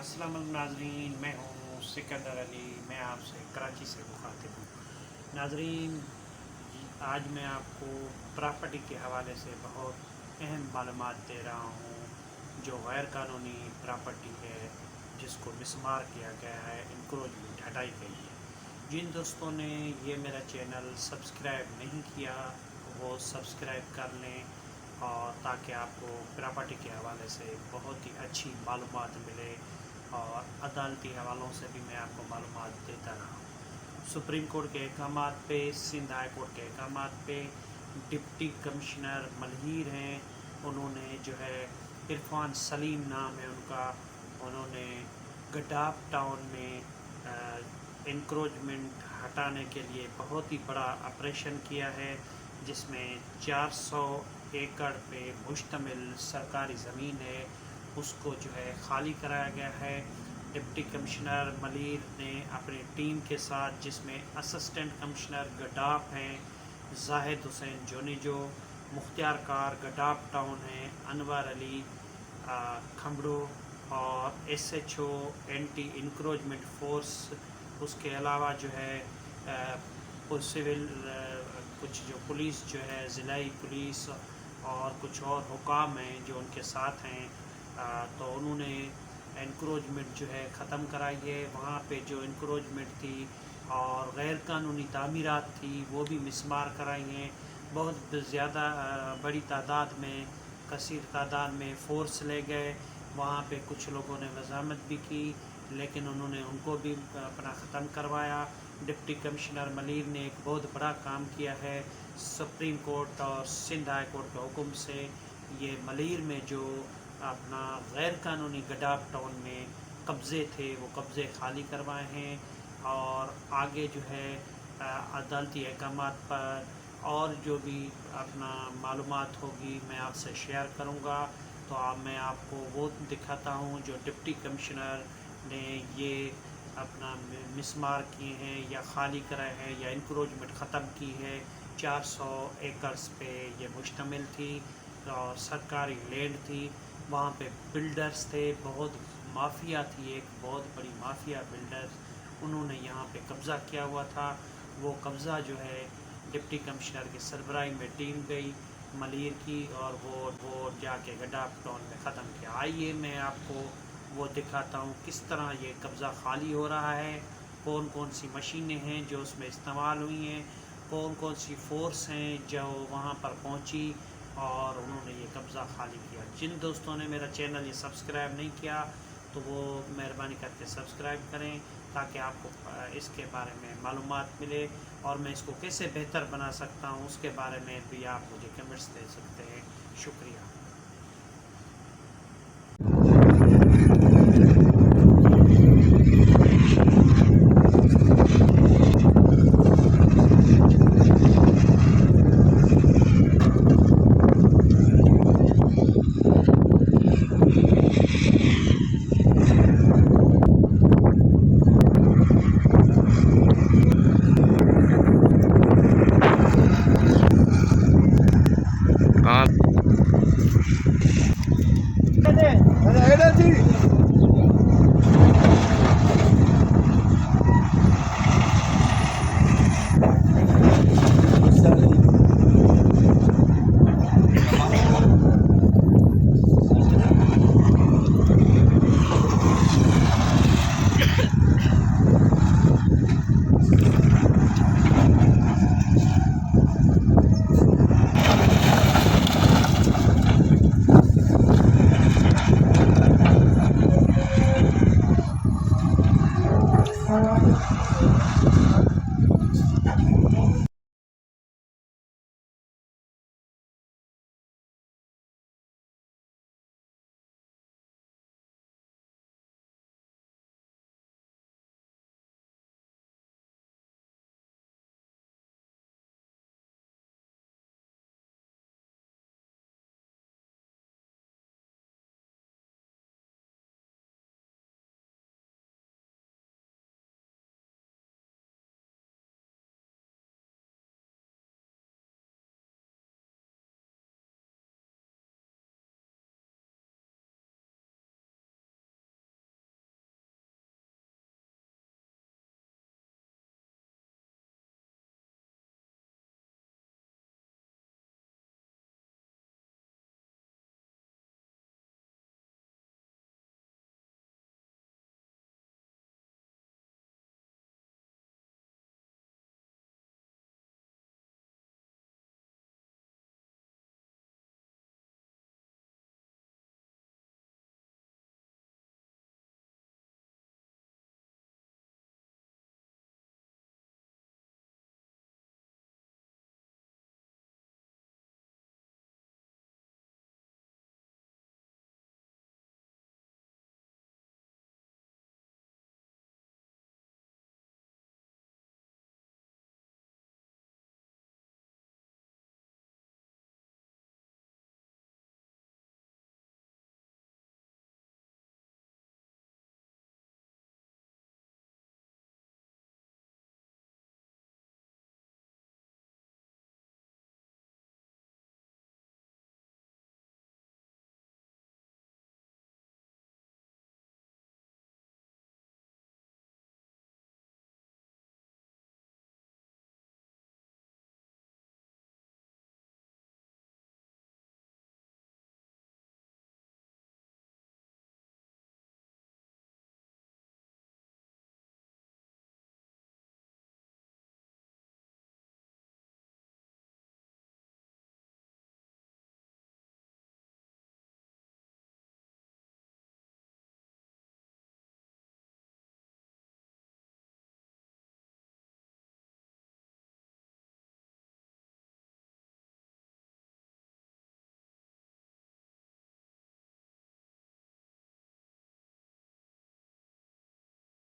अस्सलाम वालेकुम नाजरीन, मैं हूँ सिकंदर अली। मैं आपसे कराची से मुखातिब हूँ। नाजरीन, आज मैं आपको प्रॉपर्टी के हवाले से बहुत अहम मालूमात दे रहा हूँ। जो गैर कानूनी प्रॉपर्टी है, जिसको मिसमार किया गया है, इंक्रोचमेंट हटाई गई है। जिन दोस्तों ने ये मेरा चैनल सब्सक्राइब नहीं किया, वो सब्सक्राइब कर लें, और ताकि आपको प्रॉपर्टी के हवाले से बहुत ही अच्छी मालूमात मिले, और अदालती हवालों से भी मैं आपको मालूमात देता रहा हूँ। सुप्रीम कोर्ट के अहकामात पे, सिंध हाई कोर्ट के अहकामात पे डिप्टी कमिश्नर मलहीर हैं, उन्होंने जो है इरफान सलीम नाम है उनका, उन्होंने गडाफ टाउन में इंक्रोचमेंट हटाने के लिए बहुत ही बड़ा ऑपरेशन किया है, जिसमें 400 एकड़ पे मुश्तमिल सरकारी ज़मीन है, उसको जो है ख़ाली कराया गया है। डिप्टी कमिश्नर मलीर ने अपनी टीम के साथ, जिसमें असिस्टेंट कमिश्नर गडाफ हैं जाहिद हुसैन जोनीजो, मुख्तियार कार गडाफ टाउन हैं अनवर अली खम्बड़ो, और SHO एंटी इंक्रोचमेंट फोर्स, उसके अलावा जो है सिविल कुछ जो पुलिस जो है ज़िलाई पुलिस और कुछ और हुकाम हैं जो उनके साथ हैं। तो उन्होंने इंक्रोचमेंट जो है ख़त्म कराई है। वहाँ पे जो इंक्रोचमेंट थी और गैर कानूनी तामीरात थी, वो भी मिसमार कराई हैं। बहुत ज़्यादा बड़ी तादाद में, कसीर तादाद में फ़ोर्स ले गए। वहाँ पे कुछ लोगों ने वज़ामत भी की, लेकिन उन्होंने उनको भी अपना ख़त्म करवाया। डिप्टी कमिश्नर मलीर ने एक बहुत बड़ा काम किया है। सुप्रीम कोर्ट और सिंध हाई कोर्ट के हुक्म से ये मलीर में जो अपना गैर कानूनी गडाफ टाउन में कब्ज़े थे, वो कब्ज़े खाली करवाए हैं। और आगे जो है अदालती अहकामात पर और जो भी अपना मालूमात होगी, मैं आपसे शेयर करूँगा। तो मैं आपको वो दिखाता हूँ जो डिप्टी कमिश्नर ने ये अपना मिसमार किए हैं या ख़ाली कराए हैं या इंक्रोचमेंट ख़त्म की है। 400 एकर्स पे ये मुश्तमिल थी और सरकारी लैंड थी। वहाँ पे बिल्डर्स थे, बहुत माफिया थी, एक बहुत बड़ी माफिया बिल्डर्स, उन्होंने यहाँ पे कब्ज़ा किया हुआ था। वो कब्ज़ा जो है डिप्टी कमिश्नर की सरबराही में टीम गई मलीर की, और वो जाके गडाफ टाउन में ख़त्म किया। आइए मैं आपको वो दिखाता हूँ किस तरह ये कब्ज़ा खाली हो रहा है, कौन कौन सी मशीनें हैं जो उसमें इस्तेमाल हुई हैं, कौन कौन सी फ़ोर्स हैं जो वहाँ पर पहुँची और उन्होंने ये कब्ज़ा खाली किया। जिन दोस्तों ने मेरा चैनल ये सब्सक्राइब नहीं किया, तो वो मेहरबानी करके सब्सक्राइब करें, ताकि आपको इसके बारे में मालूमात मिले, और मैं इसको कैसे बेहतर बना सकता हूँ उसके बारे में भी आप मुझे कमेंट्स दे सकते हैं। शुक्रिया।